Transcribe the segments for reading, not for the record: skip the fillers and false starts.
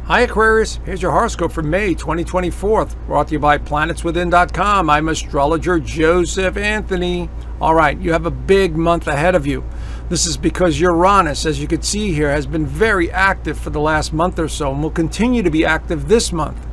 Hi Aquarius, here's your horoscope for May 2024, brought to you by planetswithin.com. I'm astrologer Joseph Anthony. All right, you have a big month ahead of you. This is because Uranus, as you can see here, has been very active for the last month or so and will continue to be active this month.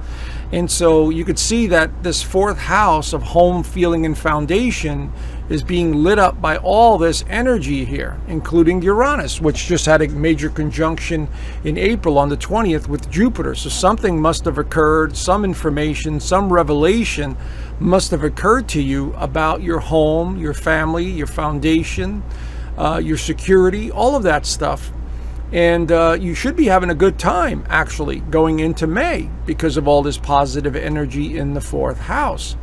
And so you could see that this fourth house of home, feeling, and foundation is being lit up by all this energy here, including Uranus, which just had a major conjunction in April on the 20th with Jupiter. So something must have occurred, some information, some revelation must have occurred to you about your home, your family, your foundation, your security, all of that stuff. And you should be having a good time, actually, going into May because of all this positive energy in the fourth house.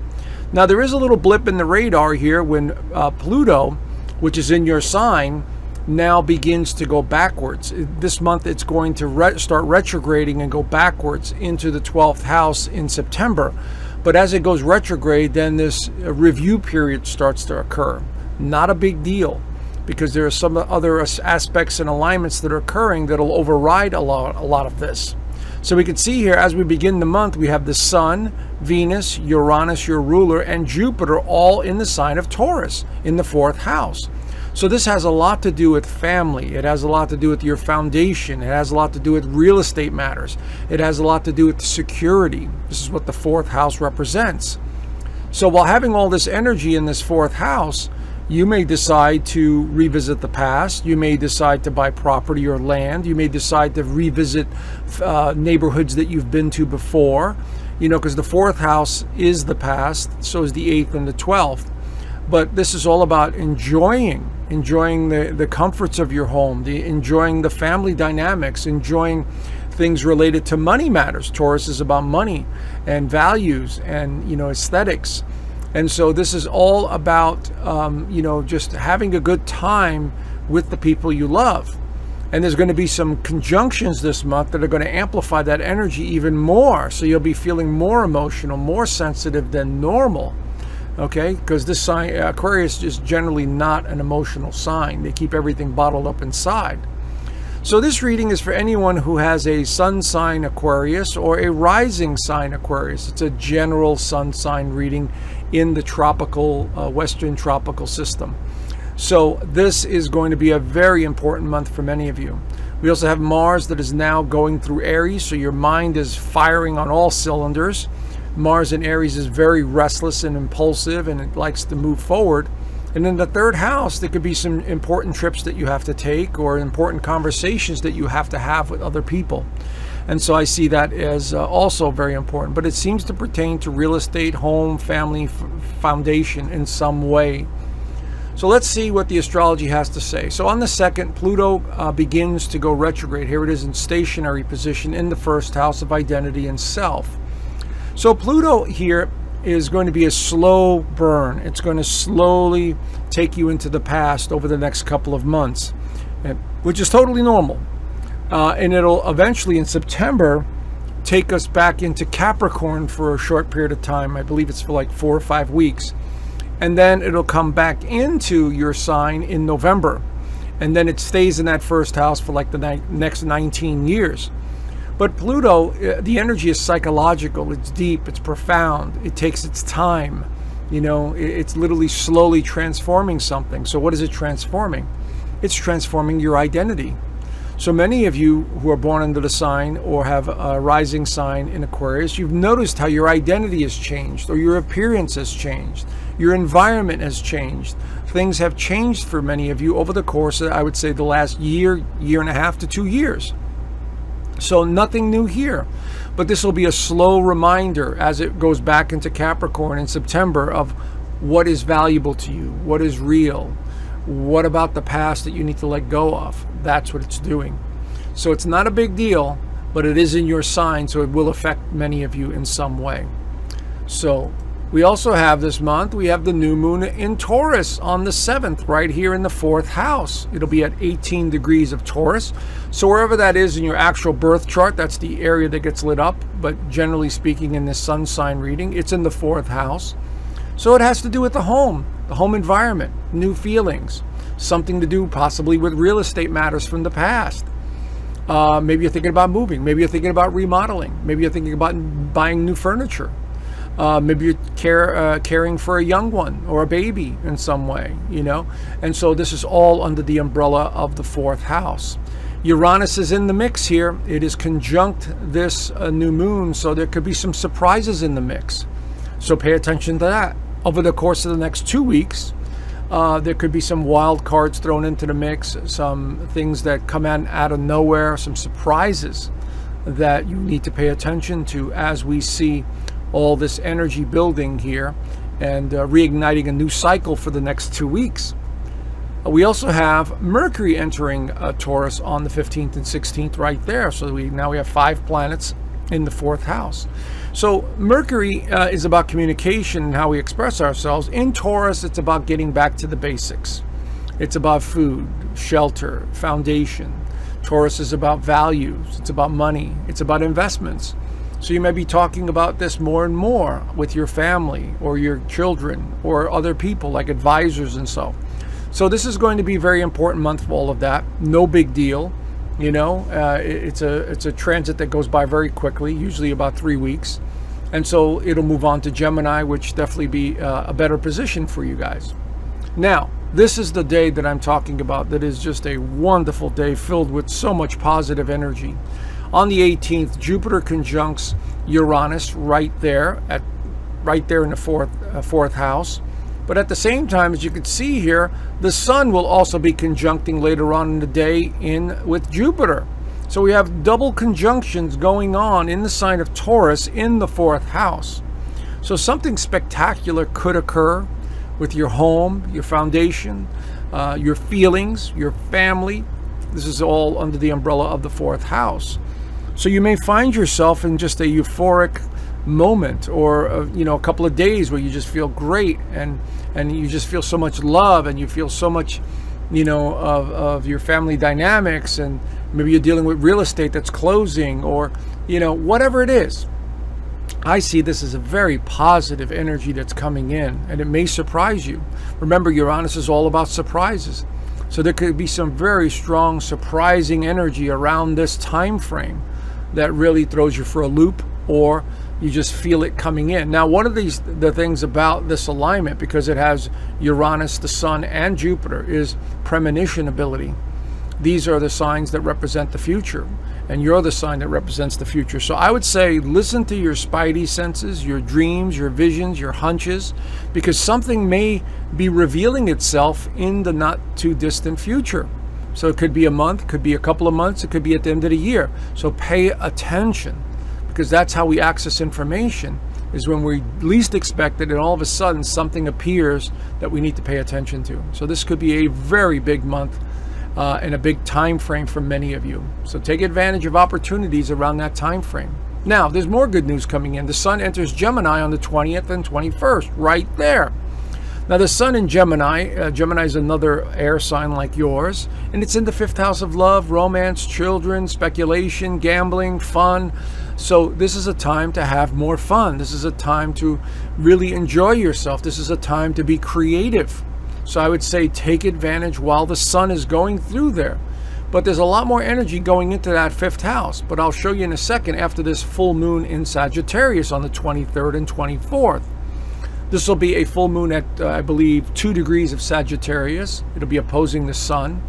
Now, there is a little blip in the radar here when Pluto, which is in your sign, now begins to go backwards. This month, it's going to start retrograding and go backwards into the 12th house in September. But as it goes retrograde, then this review period starts to occur. Not a big deal, because there are some other aspects and alignments that are occurring that'll override a lot of this. So we can see here as we begin the month, we have the Sun, Venus, Uranus, your ruler, and Jupiter all in the sign of Taurus in the fourth house. So this has a lot to do with family. It has a lot to do with your foundation. It has a lot to do with real estate matters. It has a lot to do with security. This is what the fourth house represents. So while having all this energy in this fourth house, you may decide to revisit the past. You may decide to buy property or land. You may decide to revisit neighborhoods that you've been to before, because the fourth house is the past, so is the 8th and the 12th. But this is all about enjoying the comforts of your home, enjoying the family dynamics, enjoying things related to money matters. Taurus is about money and values and, aesthetics. And so this is all about, just having a good time with the people you love. And there's going to be some conjunctions this month that are going to amplify that energy even more. So you'll be feeling more emotional, more sensitive than normal. Okay? Because this sign, Aquarius, is generally not an emotional sign. They keep everything bottled up inside. So this reading is for anyone who has a sun sign Aquarius or a rising sign Aquarius. It's a general sun sign reading in the tropical, Western tropical system. So this is going to be a very important month for many of you. We also have Mars that is now going through Aries, so your mind is firing on all cylinders. Mars in Aries is very restless and impulsive, and it likes to move forward. And in the third house, there could be some important trips that you have to take or important conversations that you have to have with other people. And so I see that as also very important. But it seems to pertain to real estate, home, family, foundation in some way. So let's see what the astrology has to say. So on the 2nd, Pluto begins to go retrograde. Here it is in stationary position in the first house of identity and self. So Pluto here is going to be a slow burn. It's going to slowly take you into the past over the next couple of months, which is totally normal. And it'll eventually in September take us back into Capricorn for a short period of time. I believe it's for like 4 or 5 weeks. And then it'll come back into your sign in November. And then it stays in that first house for like the next 19 years. But Pluto, the energy is psychological. It's deep. It's profound. It takes its time. It's literally slowly transforming something. So what is it transforming? It's transforming your identity. So many of you who are born under the sign or have a rising sign in Aquarius, you've noticed how your identity has changed or your appearance has changed. Your environment has changed. Things have changed for many of you over the course of, I would say, the last year and a half to 2 years. So nothing new here, but this will be a slow reminder as it goes back into Capricorn in September of what is valuable to you, what is real, what about the past that you need to let go of. That's what it's doing. So it's not a big deal, but it is in your sign, so it will affect many of you in some way. So we also have this month, we have the new moon in Taurus on the 7th, right here in the 4th house. It'll be at 18 degrees of Taurus. So wherever that is in your actual birth chart, that's the area that gets lit up. But generally speaking, in this sun sign reading, it's in the 4th house. So it has to do with the home environment, new feelings, something to do possibly with real estate matters from the past. Maybe you're thinking about moving. Maybe you're thinking about remodeling. Maybe you're thinking about buying new furniture. Maybe you're caring for a young one or a baby in some way, And so this is all under the umbrella of the fourth house. Uranus is in the mix here. It is conjunct this new moon, so there could be some surprises in the mix. So pay attention to that. Over the course of the next 2 weeks, there could be some wild cards thrown into the mix, some things that come out of nowhere, some surprises that you need to pay attention to as we see all this energy building here and reigniting a new cycle for the next 2 weeks. We also have Mercury entering Taurus on the 15th and 16th right there. So now we have 5 planets in the fourth house. So Mercury is about communication and how we express ourselves. In Taurus, it's about getting back to the basics. It's about food, shelter, foundation. Taurus is about values. It's about money. It's about investments. So you may be talking about this more and more with your family or your children or other people like advisors and so. So this is going to be a very important month for all of that. No big deal. It's a transit that goes by very quickly, usually about 3 weeks. And so it'll move on to Gemini, which definitely be a better position for you guys. Now, this is the day that I'm talking about that is just a wonderful day filled with so much positive energy. On the 18th, Jupiter conjuncts Uranus right there in the fourth house. But at the same time, as you can see here, the Sun will also be conjuncting later on in the day with Jupiter. So we have double conjunctions going on in the sign of Taurus in the fourth house. So something spectacular could occur with your home, your foundation, your feelings, your family. This is all under the umbrella of the fourth house. So you may find yourself in just a euphoric moment or a couple of days where you just feel great and you just feel so much love and you feel so much of your family dynamics, and maybe you're dealing with real estate that's closing or whatever it is. I see this as a very positive energy that's coming in, and it may surprise you. Remember, Uranus is all about surprises, so there could be some very strong surprising energy around this time frame that really throws you for a loop, or you just feel it coming in. Now, one of the things about this alignment, because it has Uranus, the Sun, and Jupiter, is premonition ability. These are the signs that represent the future, and you're the sign that represents the future. So I would say listen to your spidey senses, your dreams, your visions, your hunches, because something may be revealing itself in the not too distant future. So it could be a month, could be a couple of months, it could be at the end of the year. So pay attention, because that's how we access information, is when we least expect it, and all of a sudden something appears that we need to pay attention to. So this could be a very big month and a big time frame for many of you. So take advantage of opportunities around that time frame. Now, there's more good news coming in. The Sun enters Gemini on the 20th and 21st, right there. Now, the Sun in Gemini, Gemini is another air sign like yours, and it's in the 5th house of love, romance, children, speculation, gambling, fun. So this is a time to have more fun. This is a time to really enjoy yourself. This is a time to be creative. So I would say take advantage while the Sun is going through there. But there's a lot more energy going into that 5th house. But I'll show you in a second after this full moon in Sagittarius on the 23rd and 24th. This will be a full moon at, I believe, 2 degrees of Sagittarius. It'll be opposing the Sun.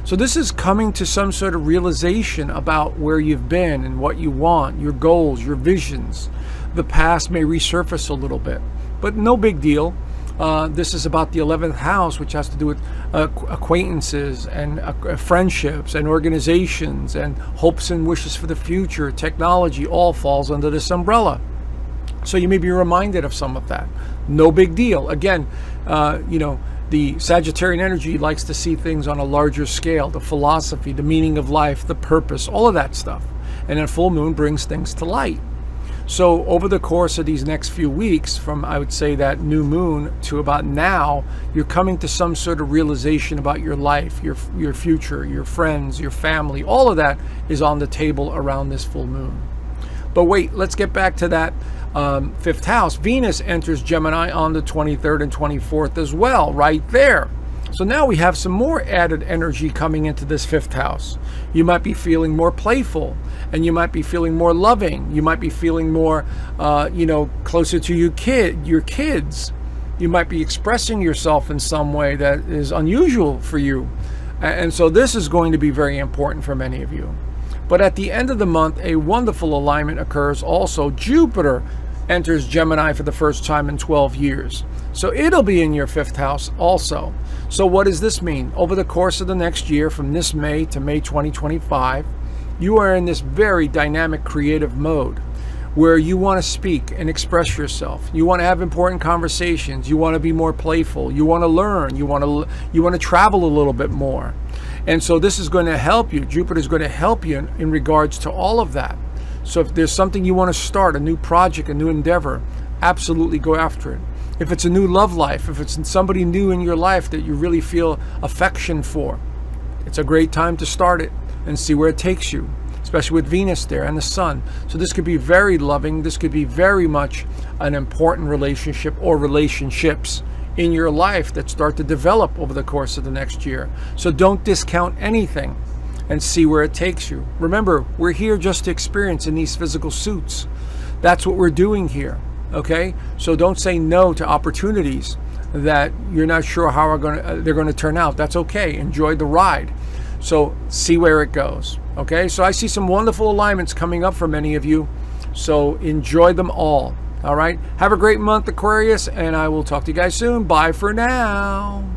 So this is coming to some sort of realization about where you've been and what you want, your goals, your visions. The past may resurface a little bit, but no big deal. This is about the 11th house, which has to do with acquaintances and friendships and organizations and hopes and wishes for the future. Technology all falls under this umbrella. So you may be reminded of some of that. No big deal. Again, the Sagittarian energy likes to see things on a larger scale, the philosophy, the meaning of life, the purpose, all of that stuff. And a full moon brings things to light. So over the course of these next few weeks, from I would say that new moon to about now, you're coming to some sort of realization about your life, your future, your friends, your family. All of that is on the table around this full moon. But wait, let's get back to that 5th house. Venus enters Gemini on the 23rd and 24th as well, right there. So now we have some more added energy coming into this fifth house. You might be feeling more playful, and you might be feeling more loving. You might be feeling more, closer to your kids. You might be expressing yourself in some way that is unusual for you. And so this is going to be very important for many of you. But at the end of the month, a wonderful alignment occurs also. Jupiter enters Gemini for the first time in 12 years. So it'll be in your fifth house also. So what does this mean? Over the course of the next year, from this May to May 2025, you are in this very dynamic creative mode where you want to speak and express yourself. You want to have important conversations. You want to be more playful. You want to learn. You want to travel a little bit more. And so this is going to help you. Jupiter is going to help you in regards to all of that. So if there's something you want to start, a new project, a new endeavor, absolutely go after it. If it's a new love life, if it's somebody new in your life that you really feel affection for, it's a great time to start it and see where it takes you, especially with Venus there and the Sun. So this could be very loving. This could be very much an important relationship or relationships in your life that start to develop over the course of the next year. So don't discount anything and see where it takes you. Remember, we're here just to experience in these physical suits. That's what we're doing here, okay? So don't say no to opportunities that you're not sure how they're going to turn out. That's okay. Enjoy the ride. So see where it goes, okay? So I see some wonderful alignments coming up for many of you. So enjoy them all, all right? Have a great month, Aquarius, and I will talk to you guys soon. Bye for now.